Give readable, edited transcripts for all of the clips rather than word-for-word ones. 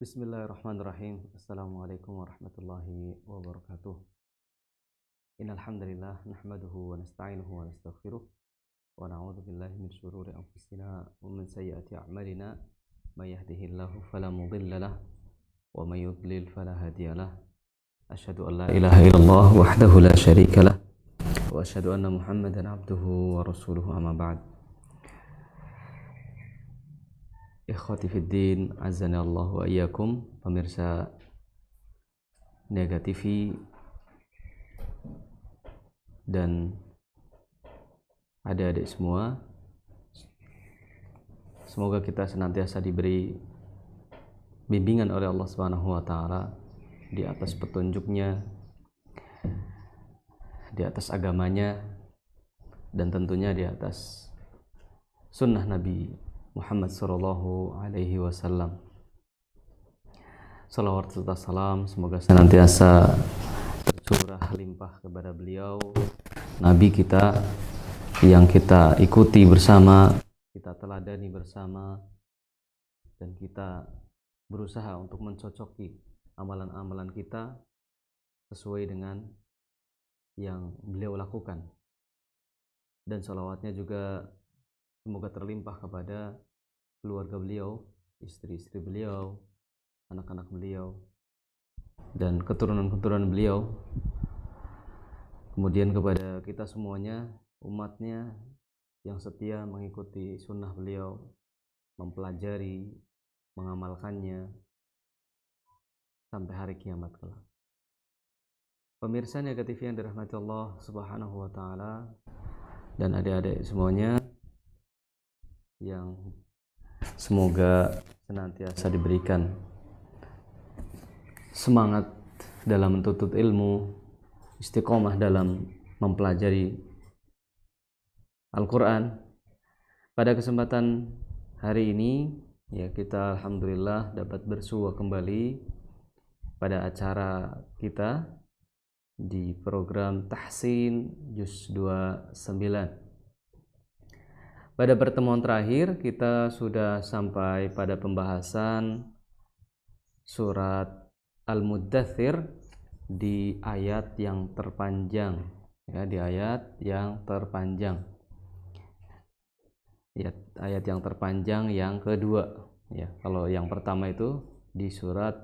Bismillahirrahmanirrahim. Assalamualaikum warahmatullahi wabarakatuh. Innal hamdalillah nahmaduhu wa nasta'inuhu wa nastaghfiruh wa na'udzu billahi min shururi anfusina wa min sayyiati a'malina may yahdihillahu fala mudilla lahu wa may yudlil fala hadiyalah. Asyhadu an la ilaha illallah wahdahu la syarika lah wa asyhadu anna Muhammadan abduhu wa rasuluhu amma ba'd. Ikhwati fiddin, azani Allah wa iyyakum, pemirsa Niaga TV dan adik-adik semua. Semoga kita senantiasa diberi bimbingan oleh Allah Subhanahu wa taala di atas petunjuknya, di atas agamanya, dan tentunya di atas sunnah Nabi Muhammad sallallahu alaihi wasallam. Salawat serta salam semoga senantiasa tercurah limpah kepada beliau, Nabi kita yang kita ikuti bersama, kita teladani bersama, dan kita berusaha untuk mencocoki amalan-amalan kita sesuai dengan yang beliau lakukan. Dan salawatnya juga semoga terlimpah kepada keluarga beliau, istri-istri beliau, anak-anak beliau, dan keturunan-keturunan beliau. Kemudian kepada kita semuanya, umatnya yang setia mengikuti sunnah beliau, mempelajari, mengamalkannya sampai hari kiamat kelak. Pemirsa Niaga TV yang dirahmati Allah Subhanahu wa taala dan adik-adik semuanya yang semoga senantiasa diberikan semangat dalam menuntut ilmu, istiqomah dalam mempelajari Al-Quran. Pada kesempatan hari ini ya, kita alhamdulillah dapat bersua kembali pada acara kita di program Tahsin Juz 29. Pada pertemuan terakhir kita sudah sampai pada pembahasan surat Al-Muddathir di ayat yang terpanjang, ya, di ayat yang terpanjang. Ya, ayat yang terpanjang yang kedua, ya. Kalau yang pertama itu di surat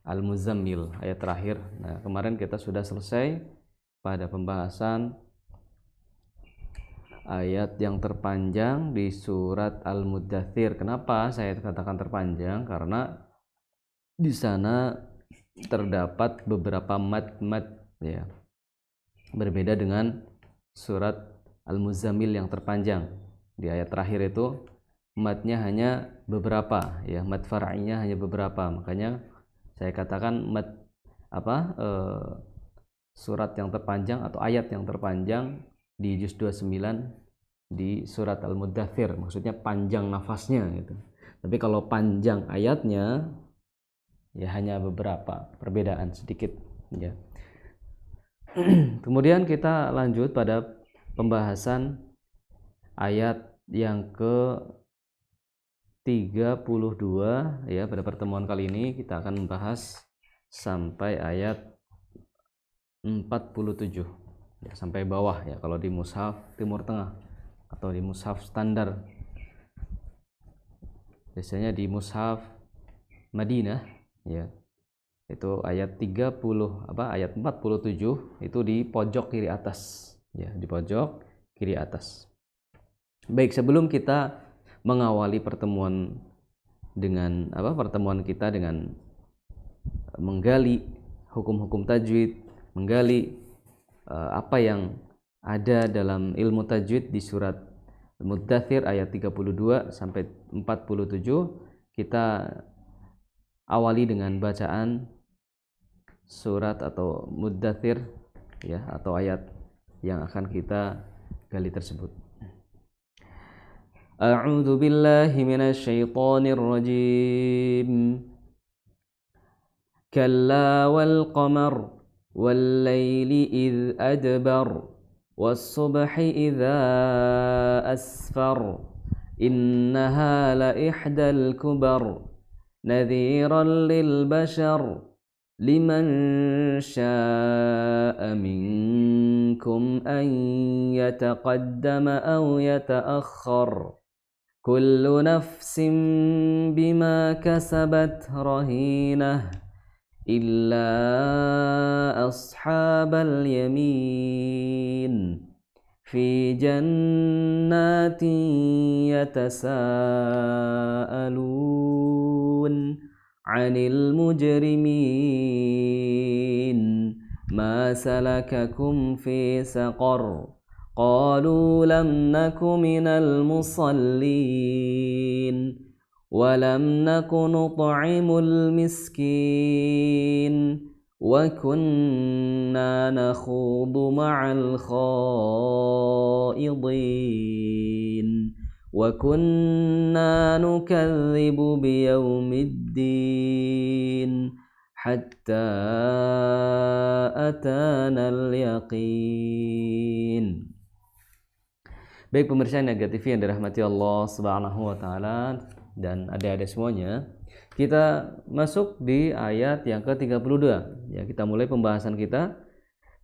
Al-Muzammil, ayat terakhir. Nah, kemarin kita sudah selesai pada pembahasan ayat yang terpanjang di surat Al-Muddathir. Kenapa saya katakan terpanjang? Karena di sana terdapat beberapa mad-mad, ya, berbeda dengan surat Al-Muzammil yang terpanjang. Di ayat terakhir itu madnya hanya beberapa, ya, mad far'inya hanya beberapa. Makanya saya katakan surat yang terpanjang atau ayat yang terpanjang di juz 29 di surat Al-Muddathir, maksudnya panjang nafasnya gitu. Tapi kalau panjang ayatnya ya hanya beberapa, perbedaan sedikit, ya. Kemudian kita lanjut pada pembahasan ayat yang ke-32, ya. Pada pertemuan kali ini kita akan membahas sampai ayat 47, ya, sampai bawah, ya, kalau di mushaf Timur Tengah atau di mushaf standar. Biasanya di mushaf Madinah, ya, itu ayat 47 itu di pojok kiri atas, ya, di pojok kiri atas. Baik, sebelum kita mengawali pertemuan kita dengan menggali hukum-hukum tajwid, menggali apa yang ada dalam ilmu tajwid di surat Al-Muddathir ayat 32 sampai 47, kita awali dengan bacaan surat atau Muddathir, ya, atau ayat yang akan kita gali tersebut. A'udzu billahi minasy syaithanir rajim. Kalla wal qamar wal laili idh adbar was subhi idza asfar innaha la ihdal kubar نذيرا للبشر لمن شاء منكم أن يتقدم أو يتأخر كل نفس بما كسبت رهينة إلا أصحاب اليمين في جنات يتساءلون عن المجرمين ما سلككم في سقر قالوا لم نك من المصلين ولم نك نطعم المسكين وكنا نخوض مع الخائضين وكنا نكذب بيوم الدين حتى أتانا اليقين. Baik pemirsa Niaga TV yang dirahmati Allah Subhanahu wa taala dan adik-adik semuanya, kita masuk di ayat yang ke-32. Ya, kita mulai pembahasan kita.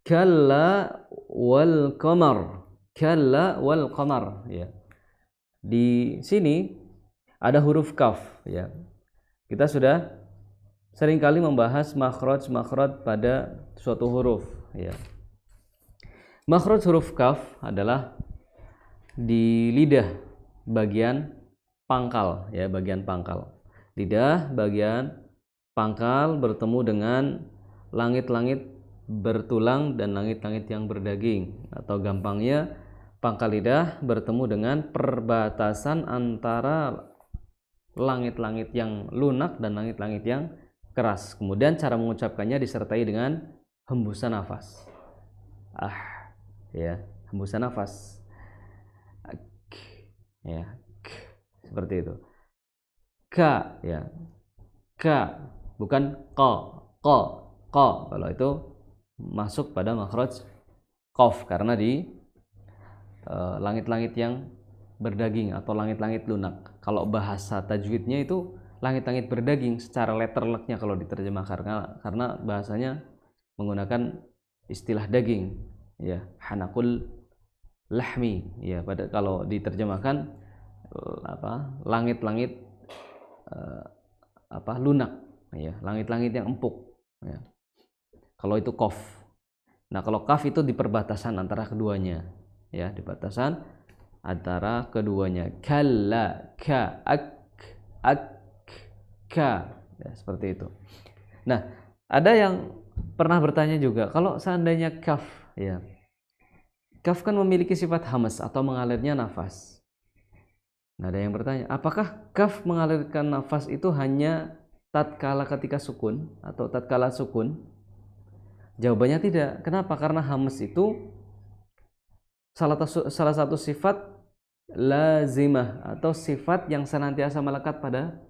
Kalla wal qamar. Kalla wal qamar, ya. Di sini ada huruf kaf, ya. Kita sudah seringkali membahas makhraj pada suatu huruf, ya. Makhraj huruf kaf adalah di lidah bagian pangkal, ya, bagian pangkal. Lidah bagian pangkal bertemu dengan langit-langit bertulang dan langit-langit yang berdaging, atau gampangnya pangkal lidah bertemu dengan perbatasan antara langit-langit yang lunak dan langit-langit yang keras. Kemudian cara mengucapkannya disertai dengan hembusan nafas. Ya, hembusan nafas. Ya, seperti itu. Ka, ya, ka, bukan ko. Kalau itu masuk pada makhraj qaf karena di langit-langit yang berdaging atau langit-langit lunak. Kalau bahasa tajwidnya itu langit-langit berdaging secara letterleknya kalau diterjemahkan, karena bahasanya menggunakan istilah daging, ya, hanakul lahmi, ya, pada kalau diterjemahkan langit-langit lunak, ya, langit-langit yang empuk, ya. Kalau itu qaf. Nah, kalau kaf itu di perbatasan antara keduanya, ya, di batasan antara keduanya. Kalla, ka, ka, ya, seperti itu. Nah, ada yang pernah bertanya juga, kalau seandainya kaf, ya, kaf kan memiliki sifat hamas atau mengalirnya nafas. Nah, ada yang bertanya, apakah kaf mengalirkan nafas itu hanya tatkala ketika sukun atau tatkala sukun? Jawabannya tidak. Kenapa? Karena hamas itu salah satu sifat lazimah atau sifat yang senantiasa melekat pada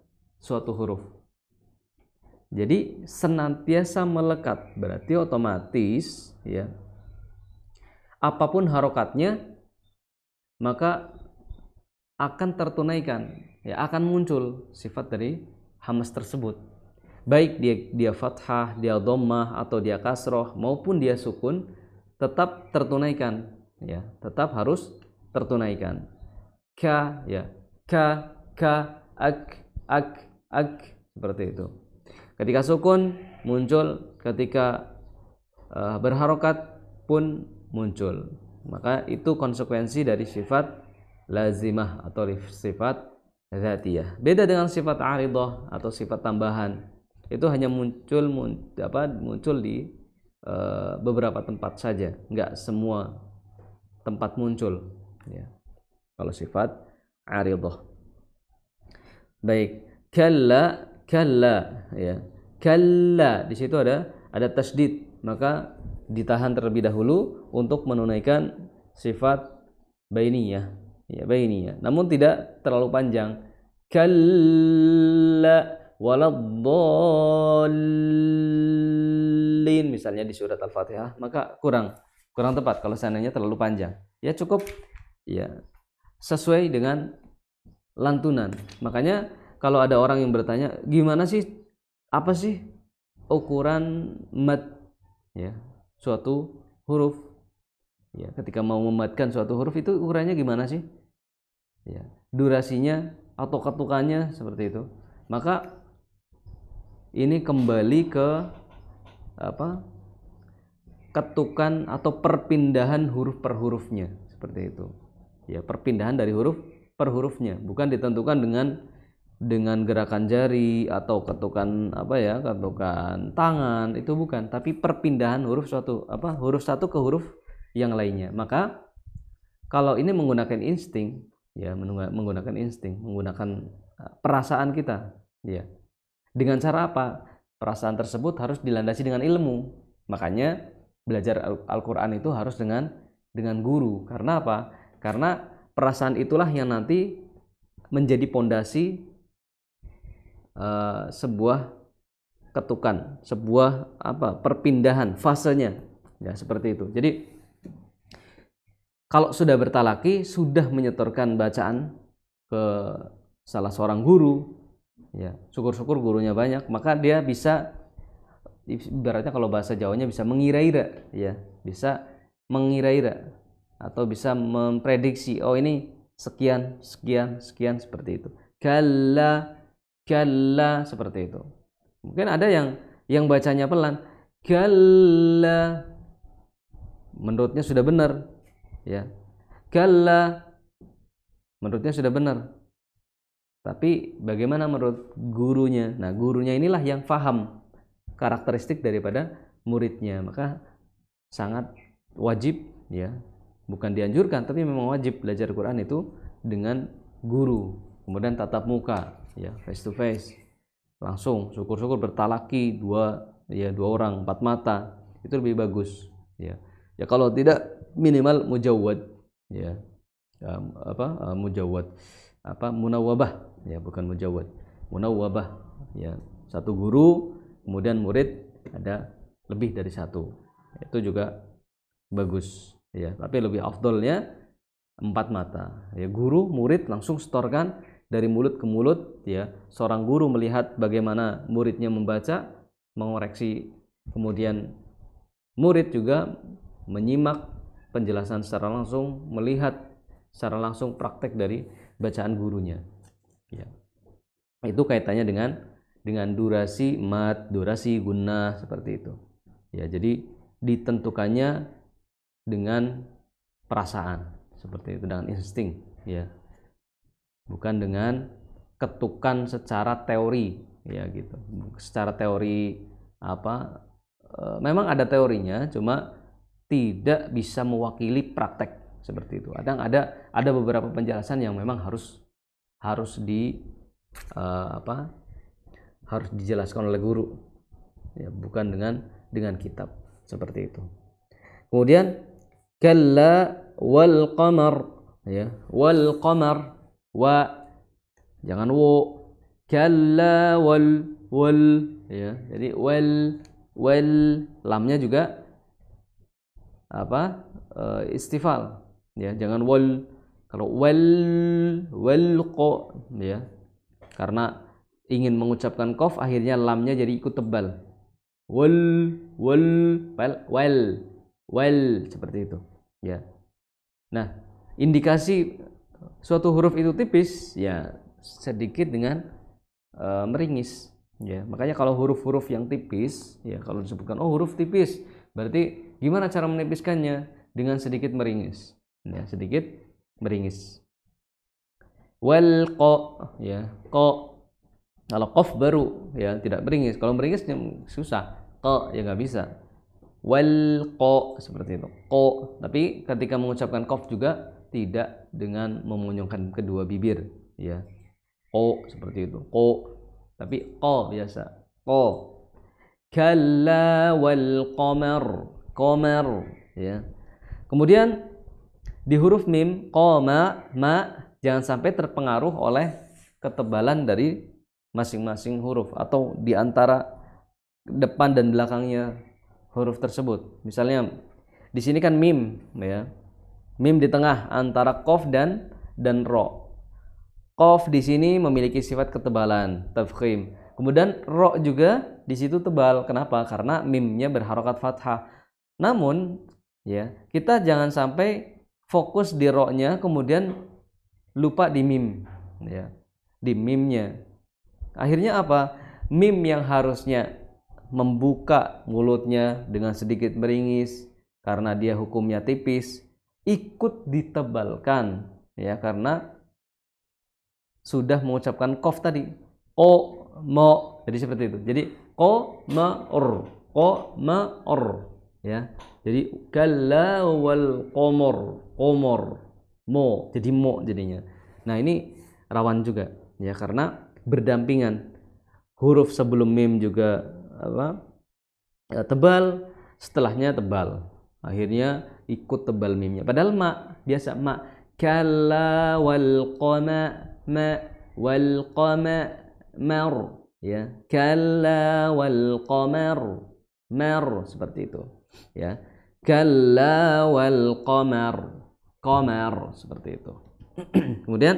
suatu huruf. Jadi senantiasa melekat berarti otomatis, ya, apapun harokatnya maka akan tertunaikan, ya, akan muncul sifat dari hamas tersebut. Baik dia fathah, dia dhammah, atau dia kasroh maupun dia sukun, tetap tertunaikan, ya, tetap harus tertunaikan. Ka, ya, ka, ak, seperti itu. Ketika sukun muncul, ketika berharokat pun muncul. Maka itu konsekuensi dari sifat lazimah atau sifat dzatiyah. Beda dengan sifat aridah atau sifat tambahan. Itu hanya muncul di beberapa tempat saja, enggak semua tempat muncul, ya, kalau sifat aridah. Baik, kalla, ya. Kalla di situ ada tasydid, maka ditahan terlebih dahulu untuk menunaikan sifat bainiyah, ya, bainiyah. Namun tidak terlalu panjang. Kalla waladdallin misalnya di surat Al-Fatihah, maka kurang tepat kalau seandainya terlalu panjang. Ya, cukup, ya, sesuai dengan lantunan. Makanya kalau ada orang yang bertanya, gimana sih, apa sih ukuran mad ya suatu huruf? Ya, ketika mau mematkan suatu huruf itu ukurannya gimana sih? Ya, durasinya atau ketukannya seperti itu. Maka ini kembali ke apa? Ketukan atau perpindahan huruf per hurufnya seperti itu. Ya, perpindahan dari huruf per hurufnya, bukan ditentukan dengan gerakan jari atau ketukan ketukan tangan, itu bukan, tapi perpindahan huruf huruf satu ke huruf yang lainnya. Maka kalau ini menggunakan insting, ya menggunakan perasaan kita, ya. Dengan cara apa? Perasaan tersebut harus dilandasi dengan ilmu. Makanya belajar Al-Qur'an itu harus dengan guru. Karena apa? Karena perasaan itulah yang nanti menjadi pondasi sebuah ketukan, sebuah perpindahan fasenya, ya seperti itu. Jadi kalau sudah bertalaki, sudah menyetorkan bacaan ke salah seorang guru, ya syukur-syukur gurunya banyak, maka dia bisa, ibaratnya kalau bahasa Jawanya bisa mengira-ira, ya bisa mengira-ira atau bisa memprediksi, oh ini sekian seperti itu. Kalla seperti itu. Mungkin ada yang bacanya pelan, kalla, menurutnya sudah benar, ya kalla menurutnya sudah benar, tapi bagaimana menurut gurunya? Nah, gurunya inilah yang paham karakteristik daripada muridnya. Maka sangat wajib, ya bukan dianjurkan tapi memang wajib belajar Quran itu dengan guru, kemudian tatap muka, ya face to face, langsung syukur-syukur bertalaki dua orang, 4 mata, itu lebih bagus, ya kalau tidak minimal mujawwad, ya mujawwad munawwabah, ya bukan mujawwad, munawwabah, ya satu guru kemudian murid ada lebih dari satu, itu juga bagus, ya tapi lebih afdolnya 4 mata, ya guru murid langsung setorkan dari mulut ke mulut, ya seorang guru melihat bagaimana muridnya membaca, mengoreksi, kemudian murid juga menyimak penjelasan secara langsung, melihat secara langsung praktek dari bacaan gurunya, ya itu kaitannya dengan durasi mad, durasi gunnah, seperti itu, ya jadi ditentukannya dengan perasaan, seperti itu, dengan insting, ya bukan dengan ketukan secara teori, ya gitu. Secara teori memang ada teorinya, cuma tidak bisa mewakili praktek seperti itu. Ada beberapa penjelasan yang memang harus dijelaskan oleh guru, ya bukan dengan kitab, seperti itu. Kemudian kalla wal qamar, ya wal qamar, wa jangan wo, kalla wal, ya jadi wal lamnya juga istifal, ya jangan wal. Kalau wal qo, ya karena ingin mengucapkan qaf akhirnya lamnya jadi ikut tebal, wal seperti itu, ya. Nah, indikasi suatu huruf itu tipis, ya sedikit dengan meringis, ya makanya kalau huruf-huruf yang tipis, ya kalau disebutkan huruf tipis, berarti gimana cara menipiskannya? Dengan sedikit meringis, ya sedikit meringis. Wal qa, ya qa, kalau qaf baru, ya tidak meringis, kalau meringis susah, qa ya nggak bisa. Wal qa, seperti itu, qa, tapi ketika mengucapkan qaf juga tidak dengan memunyungkan kedua bibir, ya qa, seperti itu, qa, tapi qa biasa, qa. Kalla wal qamar, ya. Kemudian di huruf mim, qama, ma, jangan sampai terpengaruh oleh ketebalan dari masing-masing huruf atau di antara depan dan belakangnya huruf tersebut. Misalnya di sini kan mim, ya. Mim di tengah antara qaf dan ro. Qaf di sini memiliki sifat ketebalan, tafkhim. Kemudian ro juga di situ tebal. Kenapa? Karena mimnya berharokat fathah. Namun ya, kita jangan sampai fokus di ro-nya kemudian lupa di mim ya. Di mimnya. Akhirnya apa? Mim yang harusnya membuka mulutnya dengan sedikit meringis karena dia hukumnya tipis, ikut ditebalkan ya, karena sudah mengucapkan qaf tadi, ko mo, jadi seperti itu. Jadi ko ma or ya. Jadi kalla wal qamar mo, jadi mo jadinya. Nah, ini rawan juga ya, karena berdampingan huruf sebelum mim juga tebal, setelahnya tebal, akhirnya ikut tebal mimnya. Padahal ma biasa, ma kalla wal qamar ya, kalla wal qamar seperti itu ya, kalla wal qamar seperti itu. Kemudian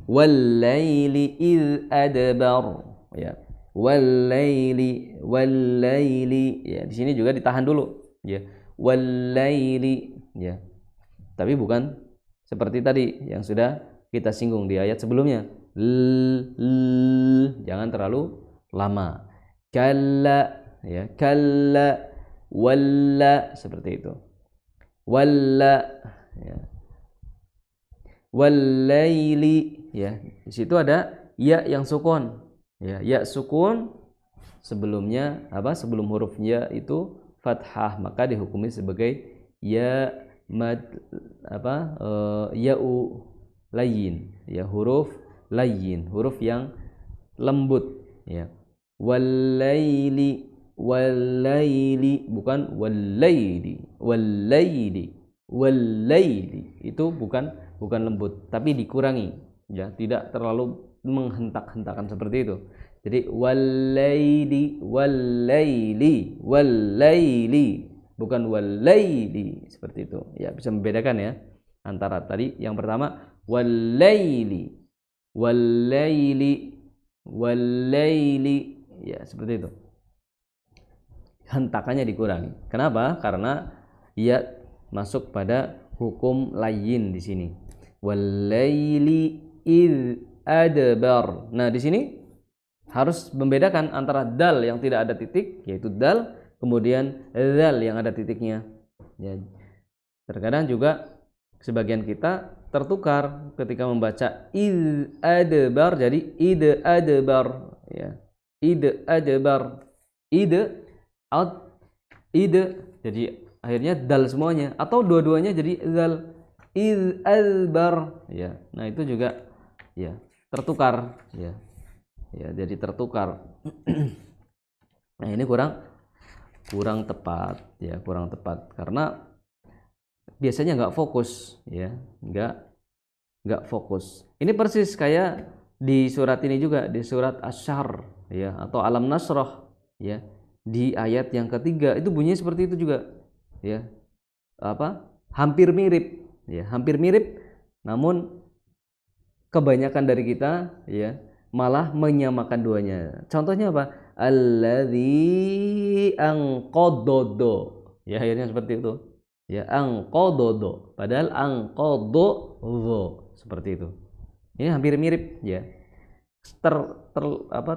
wal laili id adbar ya, wal laili ya, di sini juga ditahan dulu ya, wal laili ya, tapi bukan seperti tadi yang sudah kita singgung di ayat sebelumnya. Jangan terlalu lama. Kalla ya, kalla walla seperti itu. Walla ya. Wallaili ya. Di situ ada ya yang sukun. Ya, ya sukun sebelumnya sebelum hurufnya itu fathah, maka dihukumi sebagai ya mad ya'u layyin ya, huruf layyin, huruf yang lembut ya. Wallaili bukan wallaili itu bukan lembut, tapi dikurangi ya, tidak terlalu menghentak-hentakan seperti itu. Jadi wallaili bukan wallaili seperti itu ya, bisa membedakan ya antara tadi yang pertama wallaili ya, seperti itu, hentakannya dikurangi. Kenapa? Karena ya masuk pada hukum layyin di sini. Wallaili id adbar. Nah, di sini harus membedakan antara dal yang tidak ada titik, yaitu dal, kemudian zal yang ada titiknya. Ya. Terkadang juga sebagian kita tertukar ketika membaca id adbar jadi id adbar ya. Id adbar. Id jadi akhirnya dal semuanya, atau dua-duanya jadi zal, id adbar ya. Nah, itu juga ya tertukar ya. Ya, jadi tertukar. Nah, ini kurang tepat ya, kurang tepat karena biasanya nggak fokus ya, nggak fokus. Ini persis kayak di surat ini juga, di surat Asy-Syahr ya, atau Alam Nasrah ya, di ayat yang ketiga itu bunyinya seperti itu juga ya, hampir mirip ya, hampir mirip, namun kebanyakan dari kita ya malah menyamakan duanya. Contohnya apa? Alladzi anqaddo ya, akhirnya seperti itu ya, anqaddo, padahal anqaddo seperti itu. Ini hampir mirip ya,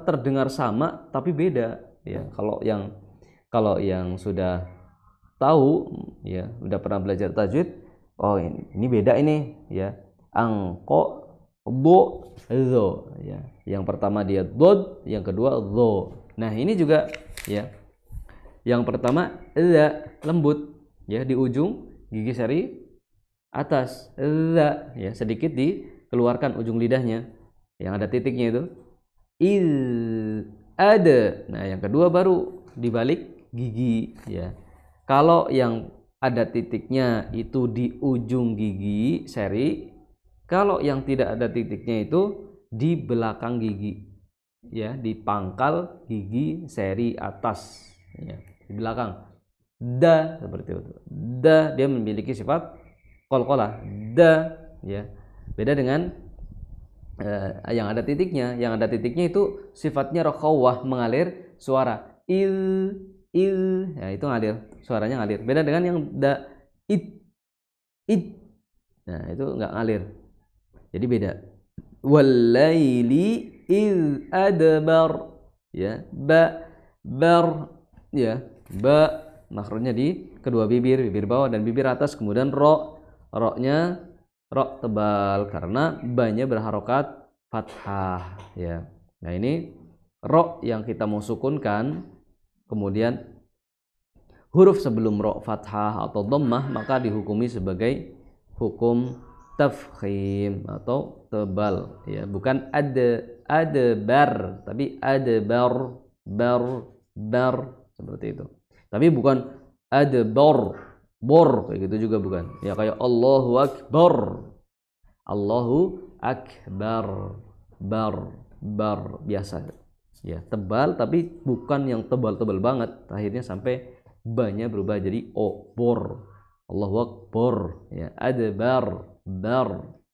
terdengar sama tapi beda ya. Kalau yang sudah tahu ya, udah pernah belajar tajwid, oh ini beda ini ya, anqaddo ya. Yang pertama dia dod, yang kedua dho. Nah, ini juga ya, yang pertama za lembut ya, di ujung gigi seri atas za ya, sedikit dikeluarkan ujung lidahnya yang ada titiknya itu. Ada. Nah, yang kedua baru dibalik gigi ya. Kalau yang ada titiknya itu di ujung gigi seri, kalau yang tidak ada titiknya itu di belakang gigi ya, di pangkal gigi seri atas ya, di belakang. Da seperti itu. Da dia memiliki sifat qalqalah. Da ya. Beda dengan yang ada titiknya. Yang ada titiknya itu sifatnya rakhawah, mengalir suara. Ya itu ngalir, suaranya ngalir. Beda dengan yang id. Nah, itu enggak ngalir. Jadi beda. Walaili iz adbar. Ya, bar ya, makhrajnya di kedua bibir bawah dan bibir atas, kemudian roknya rok tebal karena banyak berharokat fathah ya. Nah, ini rok yang kita mau sukunkan, kemudian huruf sebelum rok fathah atau dhammah maka dihukumi sebagai hukum tafkhim atau tebal ya, bukan bar tapi bar seperti itu. Tapi bukan bor kayak gitu juga bukan. Ya kayak Allahu akbar bar biasa. Ya, tebal tapi bukan yang tebal-tebal banget. Akhirnya sampai banyak berubah jadi bor. Allahu akbar ya, bar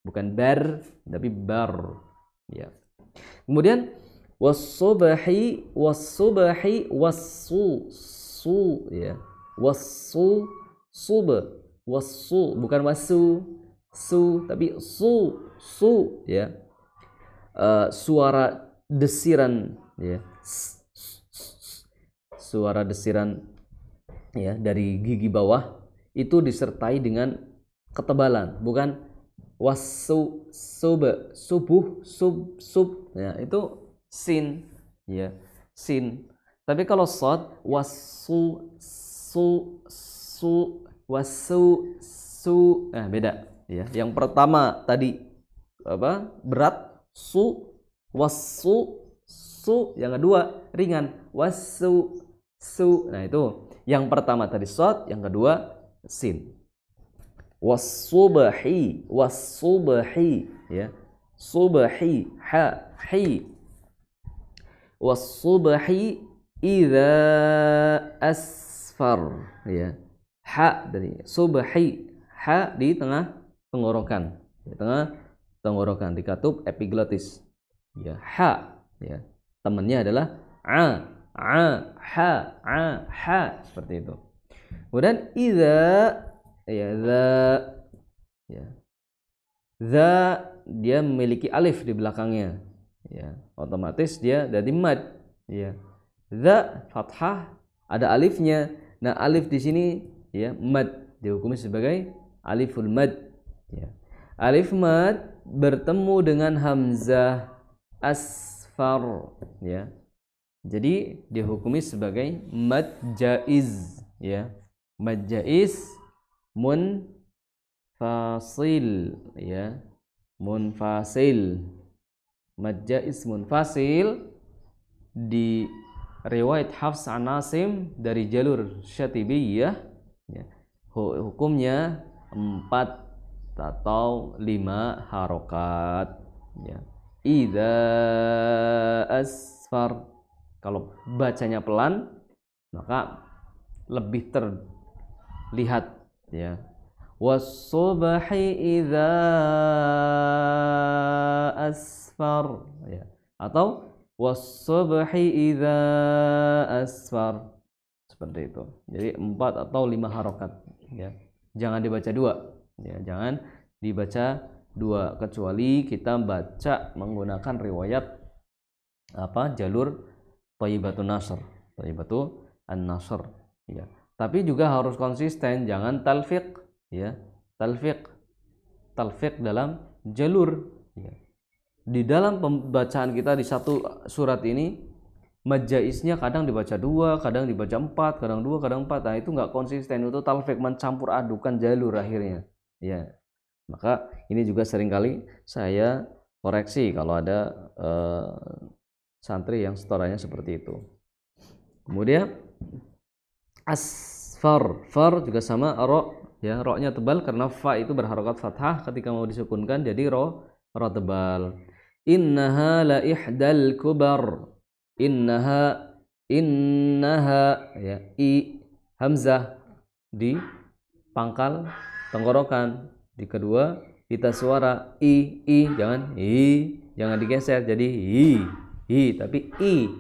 bukan bar tapi bar ya. Kemudian was-subhi ya, wassu bukan tapi su ya. Suara desiran ya, suara desiran ya dari gigi bawah itu disertai dengan ketebalan, bukan subuh ya, itu sin ya, sin. Tapi kalau shad nah beda ya. Yang pertama tadi berat yang kedua ringan nah itu yang pertama tadi shad, yang kedua sin. Wasubhi ya, subhi wasubhi idza asfar ya, dari subhi, di tengah tenggorokan, dikatup epiglotis ya, ya, temannya adalah seperti itu. Kemudian idza ya, za dia memiliki alif di belakangnya ya, otomatis dia jadi mad ya. Za fathah ada alifnya. Nah, alif di sini ya mad, dihukumi sebagai aliful mad ya. Alif mad bertemu dengan hamzah asfar ya, jadi dihukumi sebagai mad jaiz ya, mad jaiz munfasil ya, munfasil, mad jaiz munfasil di riwayat Hafs an Asim dari jalur Syatibiyah ya, hukumnya 4 atau 5 harokat ya. Idza asfar, kalau bacanya pelan maka lebih terlihat ya. Was-subhi idza asfar ya, atau was-subhi idza asfar, seperti itu. Jadi 4 atau 5 harokat ya. Jangan dibaca 2 ya, jangan dibaca 2 kecuali kita baca menggunakan riwayat jalur Thayyibatun Nasr, Thayyibatu an-Nasr ya. Tapi juga harus konsisten, jangan talfiq ya, talfiq dalam jalur ya. Di dalam pembacaan kita di satu surat ini mad jaiznya kadang dibaca 2, kadang dibaca 4, kadang 2, kadang 4. Nah, itu enggak konsisten, itu talfiq, mencampur adukan jalur akhirnya ya. Maka ini juga seringkali saya koreksi kalau ada santri yang setorannya seperti itu. Kemudian asfar, far juga sama ro ya, ro-nya tebal karena fa itu berharokat fathah, ketika mau disukunkan jadi ro tebal. Innaha la ihdal kubar, innaha ya, i hamzah di pangkal tenggorokan, di kedua Pita suara i, jangan jangan digeser jadi tapi i,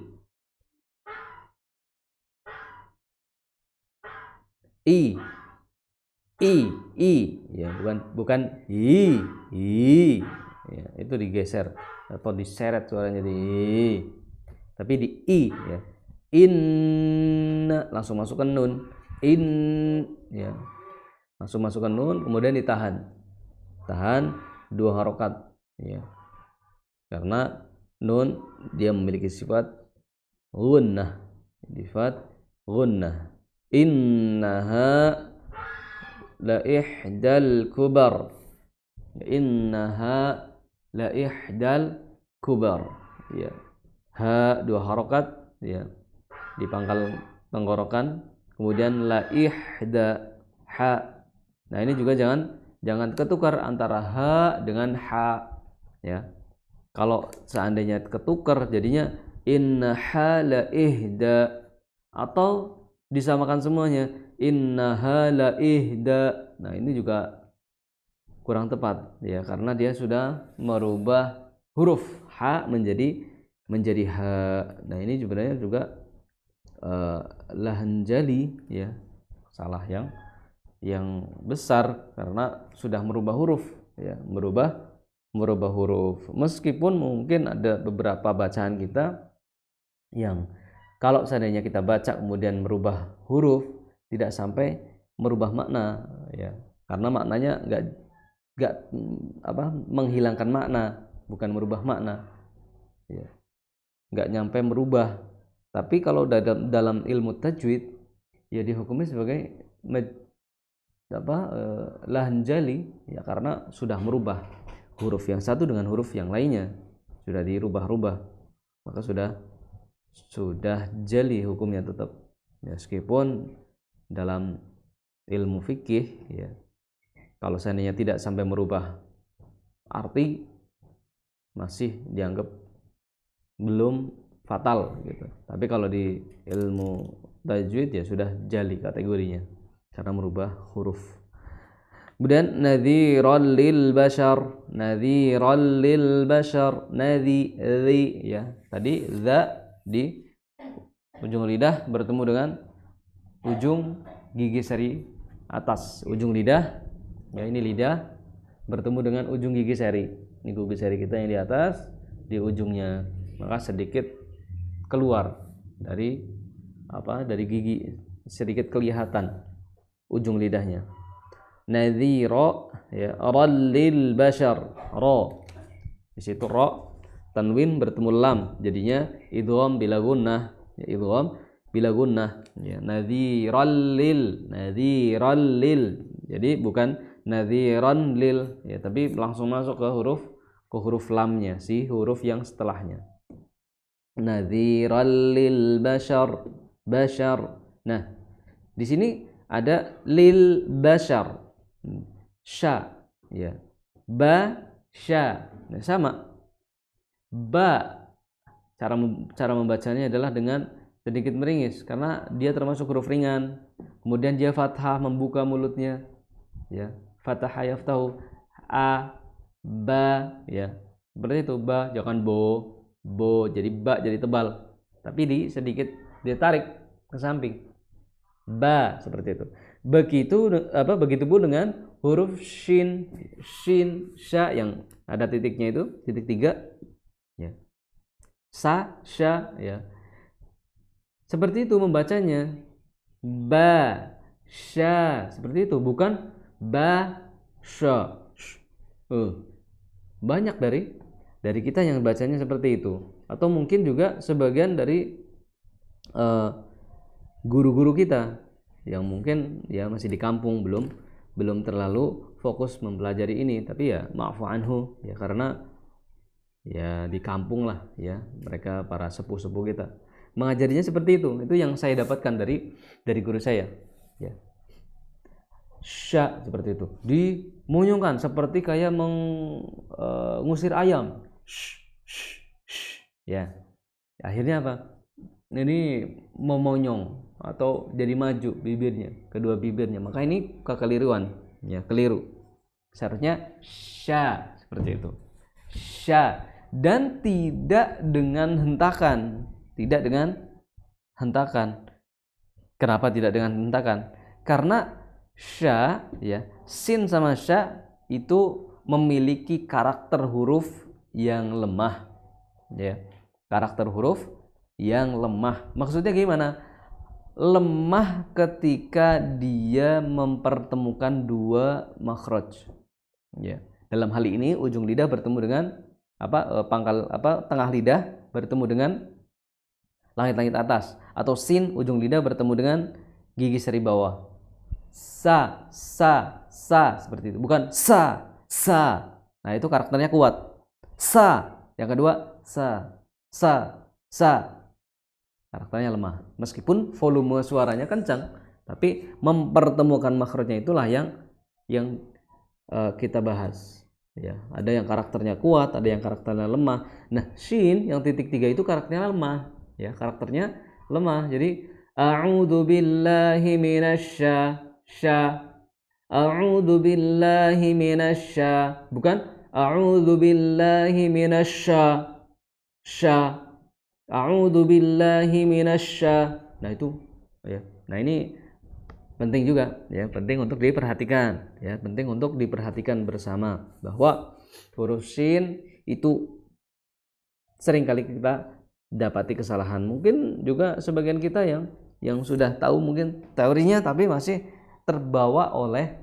ya, bukan ya, itu digeser atau diseret suaranya di tapi di i ya. Inna langsung masukkan nun, ya, langsung masukkan nun, kemudian tahan 2 harokat ya, karena nun dia memiliki sifat gunnah, innaha la ihdal kubar, innaha la ihdal kubar ya, ha 2 harokat ya di pangkal tenggorokan, kemudian la ihda ha. Nah ini juga jangan ketukar antara ha dengan ha ya. Kalau seandainya ketukar jadinya innaha la ihda, atau disamakan semuanya innaha la ihda. Nah ini juga kurang tepat ya, karena dia sudah merubah huruf ha menjadi ha. Nah ini sebenarnya juga lahan jali ya, salah yang besar karena sudah merubah huruf ya, merubah huruf. Meskipun mungkin ada beberapa bacaan kita yang kalau seandainya kita baca kemudian merubah huruf tidak sampai merubah makna ya, karena maknanya enggak menghilangkan makna, bukan merubah makna ya, enggak nyampe merubah. Tapi kalau dalam ilmu tajwid ya dihukumi sebagai lahan jali ya, karena sudah merubah huruf yang satu dengan huruf yang lainnya, sudah dirubah-rubah, maka sudah jali hukumnya tetap ya. Meskipun dalam ilmu fikih ya, kalau seandainya tidak sampai merubah arti masih dianggap belum fatal gitu. Tapi kalau di ilmu tajwid ya sudah jali kategorinya karena merubah huruf. Kemudian nadhiran lil bashar, nadhi ya. Tadi za di ujung lidah bertemu dengan ujung gigi seri atas. Ujung lidah ya, ini lidah bertemu dengan ujung gigi seri. Ini gigi seri kita yang di atas, di ujungnya, maka sedikit keluar dari gigi, sedikit kelihatan ujung lidahnya. Nadhira ya, rallil bashar, ra di situ ra tanwin bertemu lam jadinya idgham bila gunnah ya, idgham bila gunnah ya. Nadhiran lil jadi bukan nadhiran lil ya, tapi langsung masuk ke huruf lamnya, si huruf yang setelahnya. Nadhiran lil bashar. Nah, di sini ada lil bashar. Sya ya. Ba sya. Nah, sama. Ba cara membacanya adalah dengan sedikit meringis karena dia termasuk huruf ringan. Kemudian dia fathah membuka mulutnya. Ya, fathah yaftahu. A ba ya. Seperti itu, ba, jangan bo jadi ba jadi tebal, tapi sedikit dia tarik ke samping, ba seperti itu. Begitupun dengan huruf shin, sya yang ada titiknya itu, titik 3 ya. Sa, sya ya. Seperti itu membacanya. Ba, sya seperti itu, bukan ba, sya. Banyak dari kita yang bacanya seperti itu, atau mungkin juga sebagian dari guru-guru kita yang mungkin ya masih di kampung, belum terlalu fokus mempelajari ini, tapi ya ma'fu anhu ya, karena ya di kampung lah ya, mereka para sepuh-sepuh kita mengajarinya seperti itu yang saya dapatkan dari guru saya ya. Sya seperti itu dimonyongkan seperti kayak mengusir ayam ya. Akhirnya apa, ini memonyong atau jadi maju bibirnya, kedua bibirnya, maka ini kekeliruan ya, keliru. Seharusnya sya, seperti itu. Sya, dan tidak dengan hentakan. Tidak dengan hentakan. Kenapa tidak dengan hentakan? Karena sya, ya, sin sama sya itu memiliki karakter huruf yang lemah, ya. Karakter huruf yang lemah. Maksudnya gimana? Lemah ketika dia mempertemukan dua makhraj. Ya. Dalam hal ini ujung lidah bertemu dengan tengah lidah bertemu dengan langit-langit atas, atau sin ujung lidah bertemu dengan gigi seri bawah. Sa seperti itu. Bukan sa. Nah, itu karakternya kuat. Sa. Yang kedua sa. Karakternya lemah. Meskipun volume suaranya kencang, tapi mempertemukan makhrajnya itulah yang kita bahas. Ya, ada yang karakternya kuat, ada yang karakternya lemah. Nah, shin yang titik 3 itu karakternya lemah. Ya, karakternya lemah. Jadi a'udzu billahi minasya a'udzu billahi minasya, bukan a'udzu billahi minasya a'udzu billahi minasya. Nah, itu ya. Nah, ini penting juga, ya, penting untuk diperhatikan, ya, penting untuk diperhatikan bersama bahwa huruf shin itu seringkali kita dapati kesalahan. Mungkin juga sebagian kita yang sudah tahu mungkin teorinya tapi masih terbawa oleh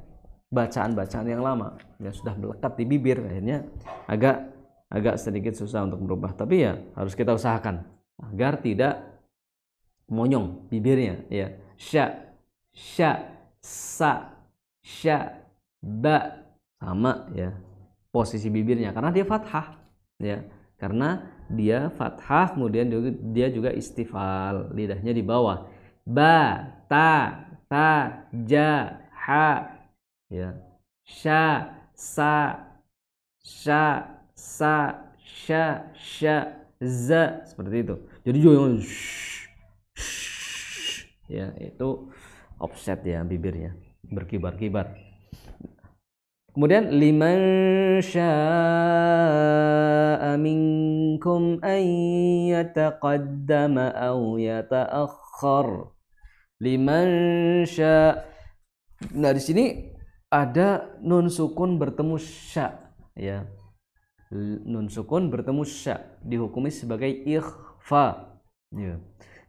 bacaan-bacaan yang lama, yang sudah melekat di bibir, akhirnya agak sedikit susah untuk merubah. Tapi ya harus kita usahakan agar tidak monyong bibirnya, ya. Sya, sa, sya, ba, sama, ya, posisi bibirnya karena dia fathah, ya. Karena dia fathah, kemudian dia juga istifal, lidahnya di bawah. Ba, ta, ja, ha, ya. Sya, sa, sya, za, seperti itu. Jadi jangan ya, itu offset, ya, bibirnya berkibar-kibar. Kemudian liman syaa minkum an yataqaddama aw yata'akhkhar. Liman syaa. Nah, di sini ada nun sukun bertemu sya, ya. Nun sukun bertemu sya dihukumi sebagai ikhfa, ya.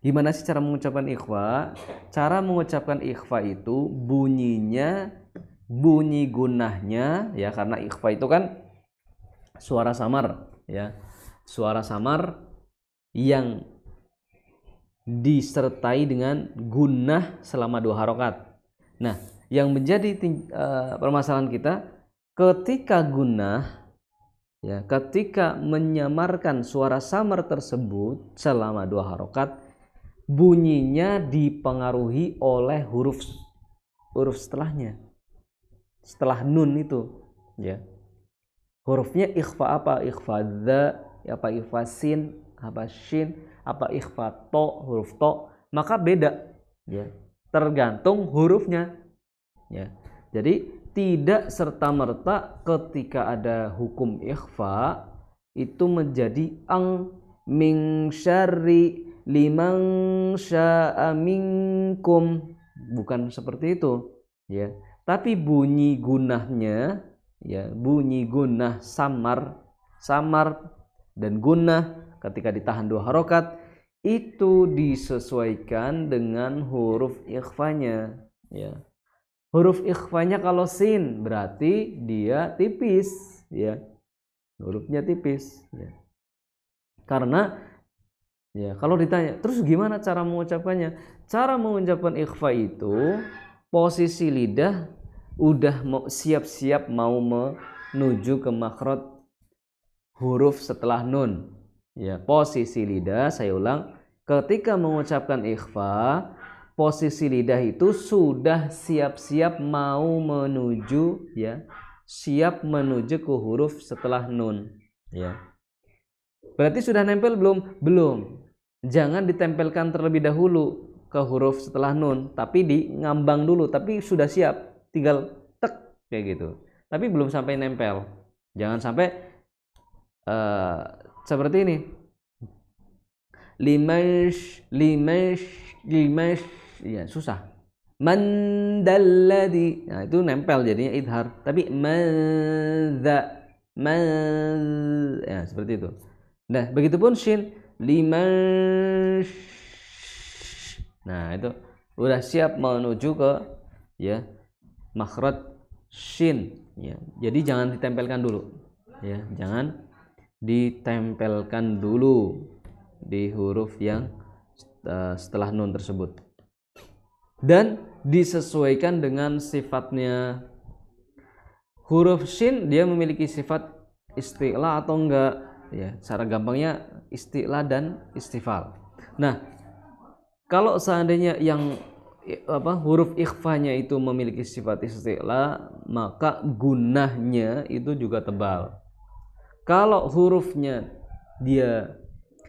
Gimana sih cara mengucapkan ikhfa? Cara mengucapkan ikhfa itu bunyi gunahnya, ya, karena ikhfa itu kan suara samar, ya, suara samar yang disertai dengan gunah selama 2 harokat. Nah, yang menjadi permasalahan kita ketika gunah, ya, ketika menyamarkan suara samar tersebut selama 2 harokat, bunyinya dipengaruhi oleh huruf setelahnya. Setelah nun itu, ya, hurufnya ikhfa apa? Ikhfa dha, apa ikhfa sin, apa shin, apa ikhfa to, huruf to, maka beda, ya, tergantung hurufnya, ya. Jadi tidak serta-merta ketika ada hukum ikhfa itu menjadi ang min syarri liman syaa minkum, bukan seperti itu, ya. Tapi bunyi gunahnya, ya, bunyi gunah samar dan gunah ketika ditahan 2 harokat itu disesuaikan dengan huruf ikhfanya, ya. Huruf ikhfanya kalau sin berarti dia tipis, ya, hurufnya tipis, ya. Karena, ya, kalau ditanya terus gimana cara mengucapkannya, cara mengucapkan ikhfa itu posisi lidah udah siap-siap mau menuju ke makhraj huruf setelah nun, ya. Posisi lidah, saya ulang, ketika mengucapkan ikhfa, posisi lidah itu sudah siap-siap mau menuju, ya, siap menuju ke huruf setelah nun, ya. Berarti sudah nempel belum? Belum. Jangan ditempelkan terlebih dahulu ke huruf setelah nun, tapi di ngambang dulu, tapi sudah siap, tinggal tek kayak gitu. tapi belum sampai nempel. Jangan sampai seperti ini. Limash ya susah. Mandalladzi. Nah, itu nempel jadinya idhar. Tapi ya seperti itu. Nah, begitupun shin. Limash. Nah, itu udah siap menuju ke ya makhraj shin ya. Jadi jangan ditempelkan dulu. Ya, jangan ditempelkan dulu di huruf yang setelah nun tersebut. Dan disesuaikan dengan sifatnya. Huruf shin dia memiliki sifat isti'la atau enggak ya, cara gampangnya isti'la dan istifal. Nah, kalau seandainya yang huruf ikhfanya itu memiliki sifat isti'la, maka gunahnya itu juga tebal. Kalau hurufnya dia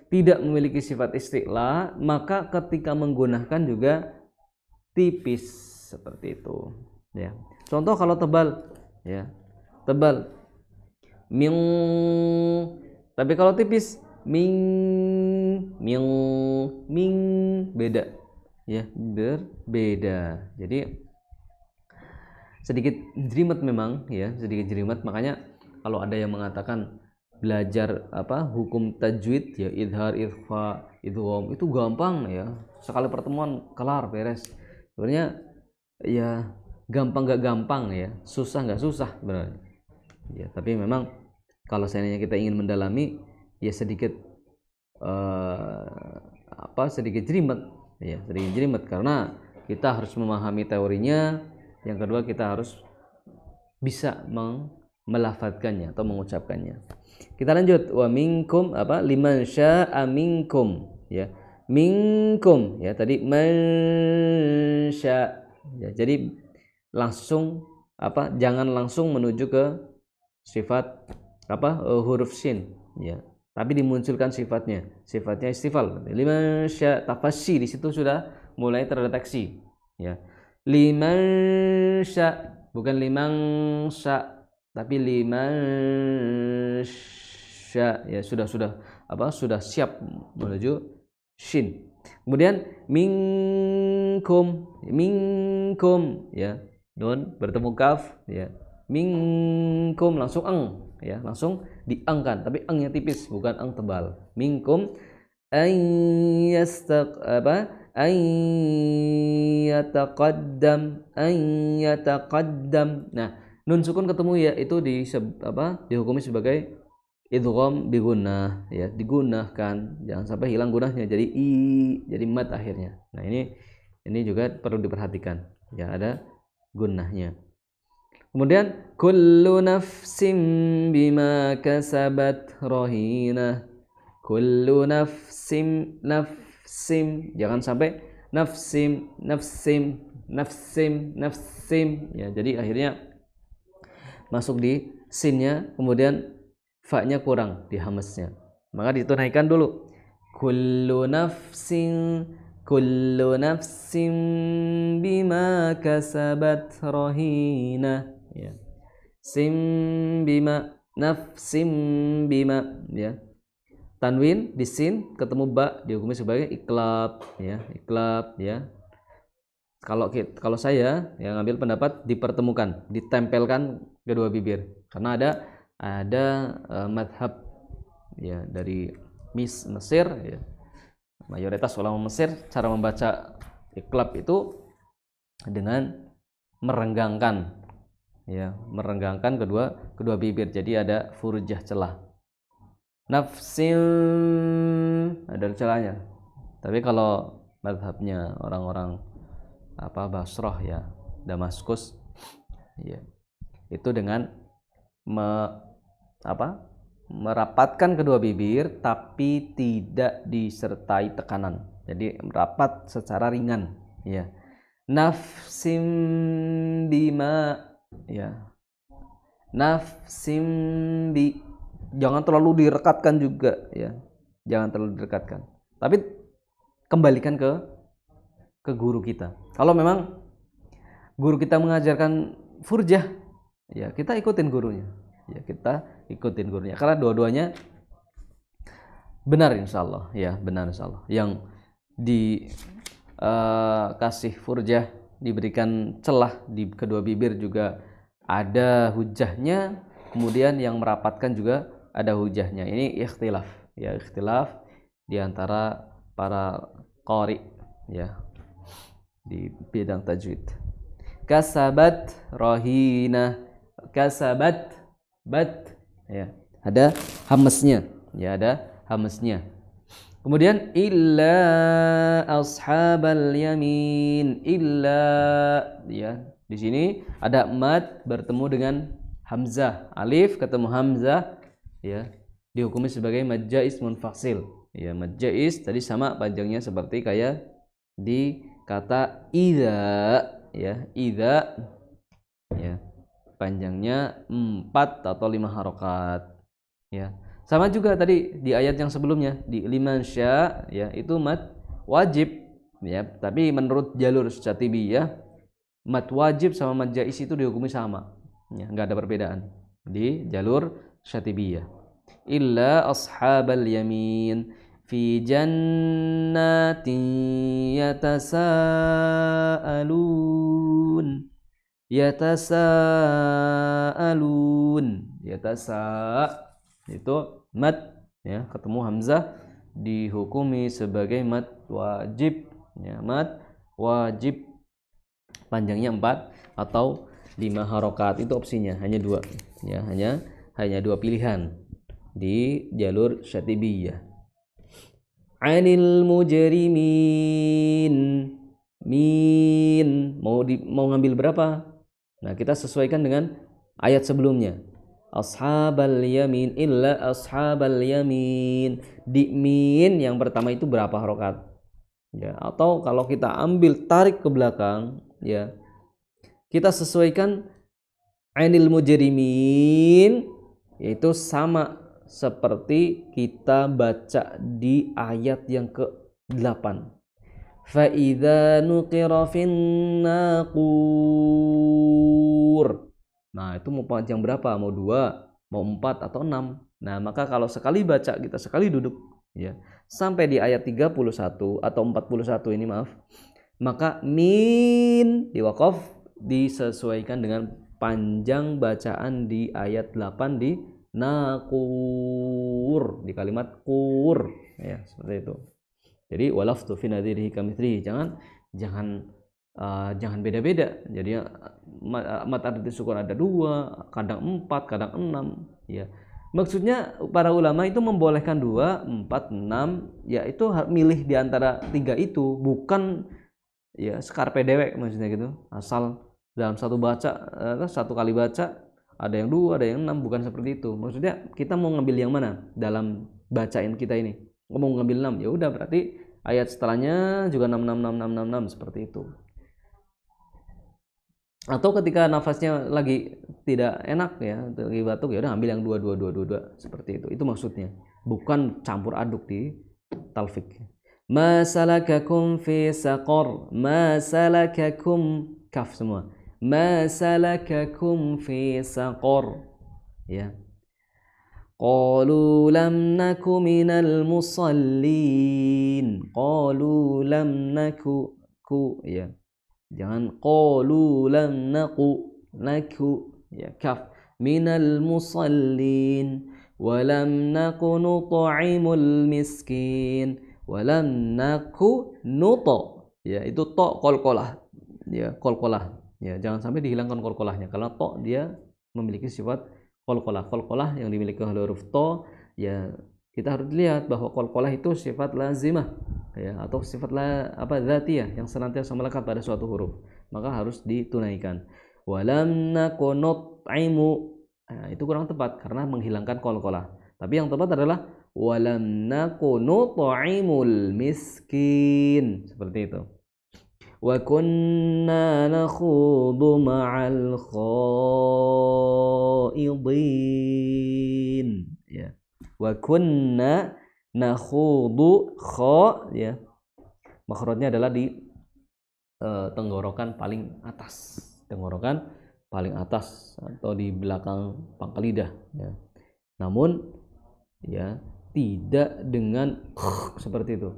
tidak memiliki sifat isti'la, maka ketika menggunakan juga tipis seperti itu ya. Contoh kalau tebal ya, tebal ming, tapi kalau tipis ming beda ya, berbeda. Jadi sedikit jelimet memang ya, sedikit jelimet. Makanya kalau ada yang mengatakan belajar hukum tajwid ya, idhar, ikhfa, idgham itu gampang ya, sekali pertemuan kelar beres. Sebenarnya ya gampang gak gampang ya, susah gak susah sebenarnya ya. Tapi memang kalau seandainya kita ingin mendalami ya sedikit sedikit jelimet ya, sedikit jelimet karena kita harus memahami teorinya. Yang kedua kita harus bisa melafadzkannya atau mengucapkannya. Kita lanjut. Wa minkum liman syaa minkum ya. Minkum ya, tadi mansya ya, jadi langsung jangan langsung menuju ke sifat huruf shin ya, tapi dimunculkan sifatnya istifal. Liman syaa tafasyi, di situ sudah mulai terdeteksi ya. Liman syaa, bukan liman syaa, tapi liman syaa ya, sudah siap menuju shin. Kemudian minkum ya, nun bertemu kaf ya, minkum langsung eng ya, langsung diangkan, tapi engnya tipis, bukan eng tebal. Minkum yataqaddam. Nah, nun sukun ketemu ya, itu dihukumi sebagai idgham bigunnah ya, digunakan, jangan sampai hilang gunahnya jadi jadi mat akhirnya. Nah, ini juga perlu diperhatikan ya, ada gunnahnya. Kemudian kullu nafsim bima kasabat rahinah. Kullu nafsim jangan sampai nafsim ya, jadi akhirnya masuk di sinnya, kemudian fa-nya kurang di hamesnya, maka ditunaikan dulu. Kullu nafsin bima kasabat rahina ya. Nafsim bima ya. Tanwin di sin ketemu ba dihukumi sebagai iklab ya. Kalau saya yang ngambil pendapat dipertemukan, ditempelkan kedua bibir, karena ada madhab ya dari Mesir ya, mayoritas ulama Mesir cara membaca iklab itu dengan merenggangkan kedua bibir, jadi ada furujah celah. Nafsil ada celahnya. Tapi kalau madhabnya orang-orang Basrah ya, Damaskus ya, itu dengan merapatkan kedua bibir tapi tidak disertai tekanan, jadi merapat secara ringan ya. Nafsim bima ya, nafsim bi, jangan terlalu direkatkan juga ya, jangan terlalu direkatkan, tapi kembalikan ke guru kita. Kalau memang guru kita mengajarkan furjah ya kita ikutin gurunya. Ya, kita ikutin gurunya karena dua-duanya benar insyaallah, ya, benar insyaallah. Yang kasih furjah, diberikan celah di kedua bibir juga ada hujahnya, kemudian yang merapatkan juga ada hujahnya. Ini ikhtilaf, ya, ikhtilaf di antara para qari, ya, di bidang tajwid. Kasabat rahina, kasabat bat, ya, ada hamesnya, ya, ada hamesnya. Kemudian illa ashabal yamin, illa, ya, di sini ada mad bertemu dengan hamzah, alif ketemu hamzah, ya, dihukumi sebagai mad jaiz munfasil. Ya, mad jaiz tadi sama panjangnya seperti kayak di kata idza, ya, idza, ya, panjangnya 4 atau 5 harokat, ya. Sama juga tadi di ayat yang sebelumnya di liman sya, ya, itu mad wajib, ya, tapi menurut jalur Syatibiyah mad wajib sama mad jaiz itu dihukumi sama, ya, nggak ada perbedaan di jalur Syatibiyah. Illa ashabal yamin fi jannatin yatasaalun, yatasaalun, itu mad, ya, ketemu hamzah dihukumi sebagai mad wajib, ya, mad wajib panjangnya 4 atau 5 harokat. Itu opsinya hanya 2, ya, hanya 2 pilihan di jalur Syatibiyah. Anil mujrimin, min, mau ngambil berapa? Nah, kita sesuaikan dengan ayat sebelumnya. Ashabal yamin, illa ashabal yamin. Di min yang pertama itu berapa harokat? Ya, atau kalau kita ambil tarik ke belakang, ya, kita sesuaikan anil mujrimin, yaitu sama seperti kita baca di ayat yang ke-8. Fa idza nuqira fin naqur. Nah, itu mau panjang berapa? Mau 2, mau 4 atau 6. Nah, maka kalau sekali baca kita sekali duduk, ya, sampai di ayat 31 atau 41 ini, maaf, maka min di waqaf disesuaikan dengan panjang bacaan di ayat 8 di naqur, di kalimat qur, ya, seperti itu. Jadi walaftu fi nadhirihi kamitslihi, jangan beda-beda. Jadi mad arti sukun ada 2, kadang 4, kadang 6, ya. Maksudnya para ulama itu membolehkan 2, 4, 6, ya, itu milih di antara 3 itu, bukan, ya, skarpe dewek maksudnya gitu. Asal dalam satu kali baca ada yang 2, ada yang 6, bukan seperti itu. Maksudnya kita mau ngambil yang mana dalam bacaan kita ini? Mau ngambil 6, ya udah berarti ayat setelahnya juga 6, 6, 6, 6, 6, 6, seperti itu. Atau ketika nafasnya lagi tidak enak, ya, lagi batuk, ya udah ambil yang 2, 2, 2, 2, 2, seperti itu. Itu maksudnya, bukan campur aduk di talfik. Ma salakakum fi saqar, ma salakakum, kaf semua. Ma salakakum fi saqar, ya. Qalu lam naku minal musallin, qalu lam naku, ya, jangan qalu lam naku, ya, kaf, minal musallin, walam naku nut'imul miskin, walam naku nuto, ya, itu to qalqalah, ya, qalqalah, ya, jangan sampai dihilangkan qalqalahnya. Kalau to dia memiliki sifat qalqalah yang dimiliki oleh huruf to, ya, kita harus lihat bahwa qalqalah itu sifat lazimah, ya, atau sifat dzatiyah yang senantiasa melekat pada suatu huruf, maka harus ditunaikan. Walam naku nut'imu, nah, itu kurang tepat karena menghilangkan qalqalah. Tapi yang tepat adalah walam naku nut'imul miskin, seperti itu. Wa kunna nakhudu ma'al khaidin, ya. Wa kunna nakhudu, kha, ya, makhrajnya adalah di tenggorokan paling atas, tenggorokan paling atas atau di belakang pangkal lidah ya. Namun ya tidak dengan seperti itu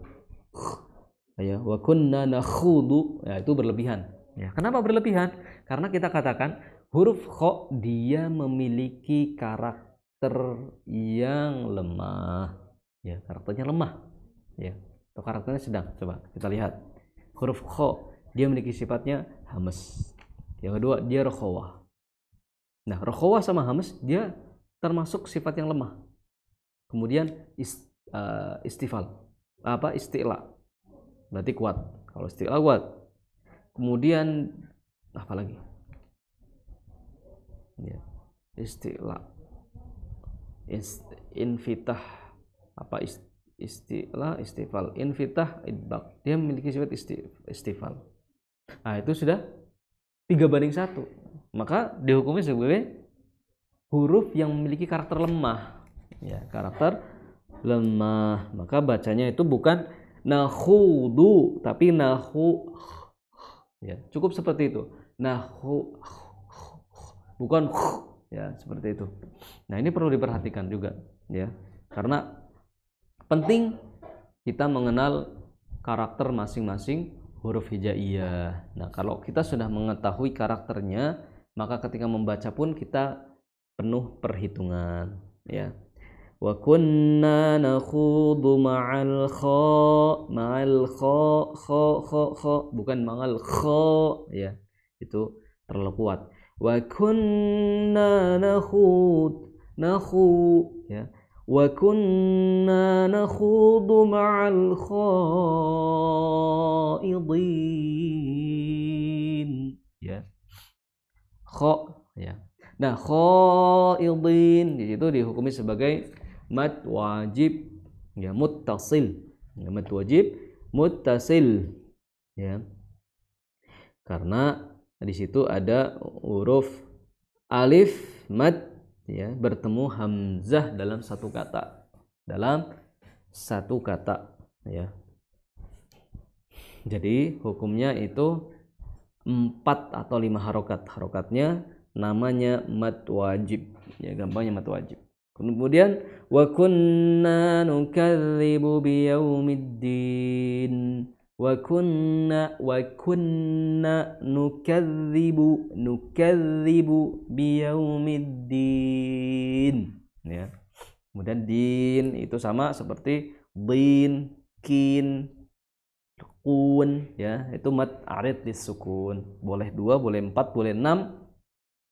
ya, wa kunna nakhudu ya, itu berlebihan ya. Kenapa berlebihan? Karena kita katakan huruf kha dia memiliki karakter yang lemah ya, karakternya lemah ya, atau karakternya sedang. Coba kita lihat huruf kha dia memiliki sifatnya hamas. Yang kedua dia rokhawah. Nah rokhawah sama hamas dia termasuk sifat yang lemah. Kemudian istifal isti'la berarti kuat. Kalau isti'la kuat. Kemudian apa lagi ya, isti'la infitah isti'la istifal infitah idbaq dia memiliki sifat istifal. Nah itu sudah 3:1, maka dihukumi sebagai huruf yang memiliki karakter lemah ya, karakter lemah. Maka bacanya itu bukan nakhudu tapi nahu ya, cukup seperti itu, nahu bukan ya, seperti itu. Nah ini perlu diperhatikan juga ya, karena penting kita mengenal karakter masing-masing huruf hijaiyah. Nah kalau kita sudah mengetahui karakternya, maka ketika membaca pun kita penuh perhitungan ya. Wa kunna nakhudu ma'al kha bukan ma'al kha ya, itu terlalu kuat. Wa kunna nakhu ya, wa kunna nakhudu ma'al khaidin ya, kha ya. Nah khaidin di situ dihukumi sebagai mad wajib ya muttasil ya, mad wajib muttasil ya, karena di situ ada huruf alif mad ya bertemu hamzah dalam satu kata ya. Jadi hukumnya itu 4 atau 5 harokatnya namanya mad wajib ya, gampangnya mad wajib. Kemudian wa kunna nukadzibu biyaumiddin, wa kunna nukadzibu biyaumiddin ya. Kemudian din itu sama seperti din, kin, kun ya, itu mad arid disukun. Boleh 2, boleh 4, boleh 6,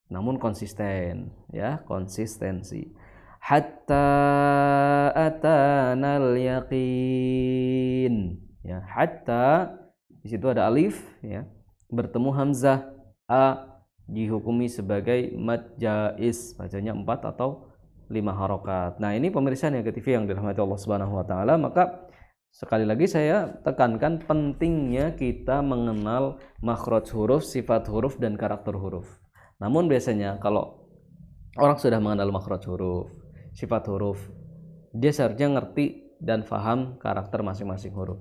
namun konsisten ya, konsistensi. Hatta atanal yaqin ya, hatta di situ ada alif ya bertemu hamzah a dihukumi sebagai mad jaiz, bacanya 4 atau 5 harokat. Nah ini pemirsa Niaga TV yang dirahmati Allah Subhanahu wa taala, maka sekali lagi saya tekankan pentingnya kita mengenal makhraj huruf, sifat huruf dan karakter huruf. Namun biasanya kalau orang sudah mengenal makhraj huruf, sifat huruf, dia seharusnya ngerti dan paham karakter masing-masing huruf.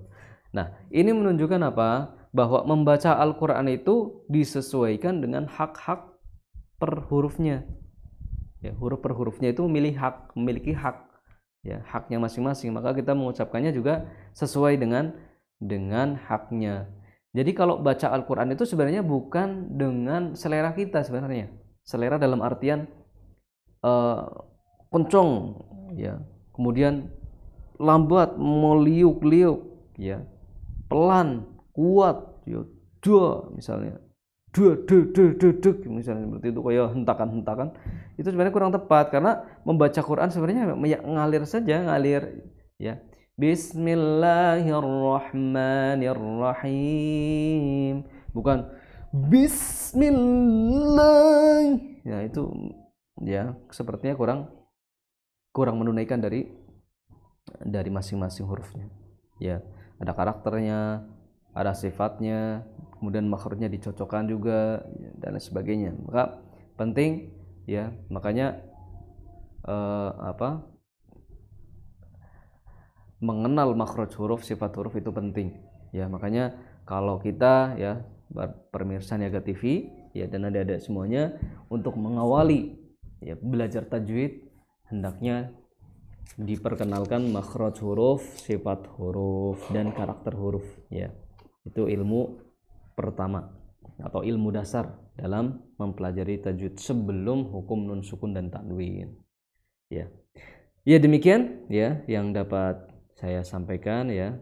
Nah, ini menunjukkan apa? Bahwa membaca Al-Quran itu disesuaikan dengan hak-hak per hurufnya. Ya, huruf per hurufnya itu memiliki hak, ya, haknya masing-masing. Maka kita mengucapkannya juga sesuai dengan haknya. Jadi kalau baca Al-Quran itu sebenarnya bukan dengan selera kita sebenarnya. Selera dalam artian kencong ya, kemudian lambat, meliuk-liuk ya, pelan, kuat ya, misalnya misalnya seperti itu, kayak hentakan-hentakan, itu sebenarnya kurang tepat, karena membaca Quran sebenarnya ngalir saja, ya. Bismillahirrahmanirrahim, bukan Bismillah. Ya itu ya sepertinya kurang menunaikan dari masing-masing hurufnya. Ya, ada karakternya, ada sifatnya, kemudian makhrajnya dicocokkan juga dan lain sebagainya. Maka penting ya, makanya mengenal makhraj huruf, sifat huruf itu penting. Ya, makanya kalau kita ya pemirsa Niaga TV ya dan adik-adik semuanya untuk mengawali ya belajar tajwid hendaknya diperkenalkan makhraj huruf, sifat huruf dan karakter huruf ya. Itu ilmu pertama atau ilmu dasar dalam mempelajari tajwid sebelum hukum nun sukun dan tanwin. Ya. Ya demikian ya yang dapat saya sampaikan ya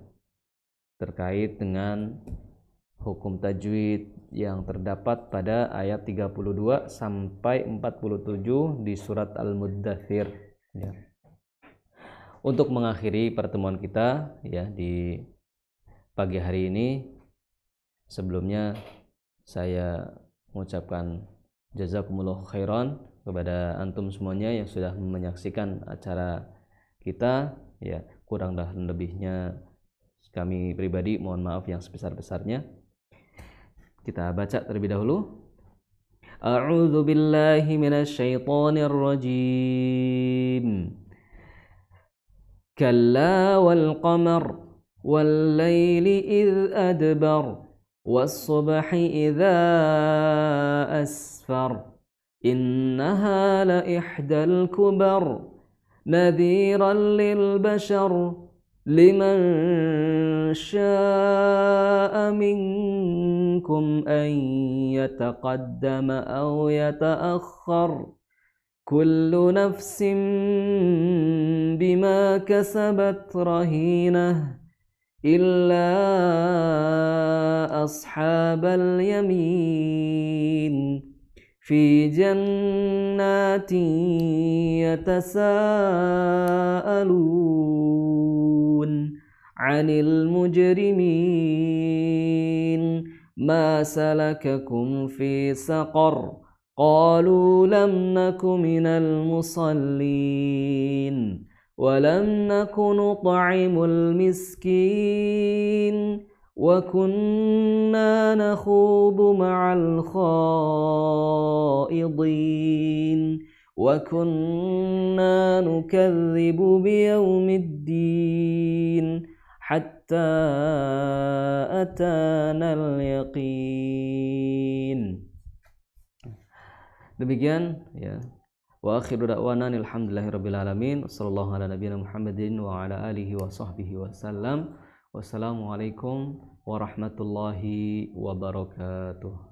terkait dengan hukum tajwid yang terdapat pada ayat 32 sampai 47 di surat Al-Muddathir ya. Untuk mengakhiri pertemuan kita ya di pagi hari ini, sebelumnya saya mengucapkan jazakumullah khairan kepada antum semuanya yang sudah menyaksikan acara kita ya. Kurang dan lebihnya kami pribadi mohon maaf yang sebesar-besarnya. Kita baca terlebih dahulu. A'udzu billahi minasyaitonir rajim. كلا والقمر والليل إذ أدبر والصبح إذا أسفر إنها لإحدى الكبر نذيرا للبشر لمن شاء منكم أن يتقدم أو يتأخر كل نفس بما كسبت رهينة إلا أصحاب اليمين في جنات يتساءلون عن المجرمين ما سلككم في سقر قالوا لم نك من المصلين ولم نك نطعم المسكين وكنا نخوض مع الخائضين وكنا نكذب بيوم الدين حتى أتانا اليقين. Demikian ya. Wa akhiru da'wana alhamdulillahirabbil alamin. Wassallallahu ala nabiyina Muhammadin wa ala alihi wa sahbihi wasallam. Wassalamualaikum warahmatullahi wabarakatuh.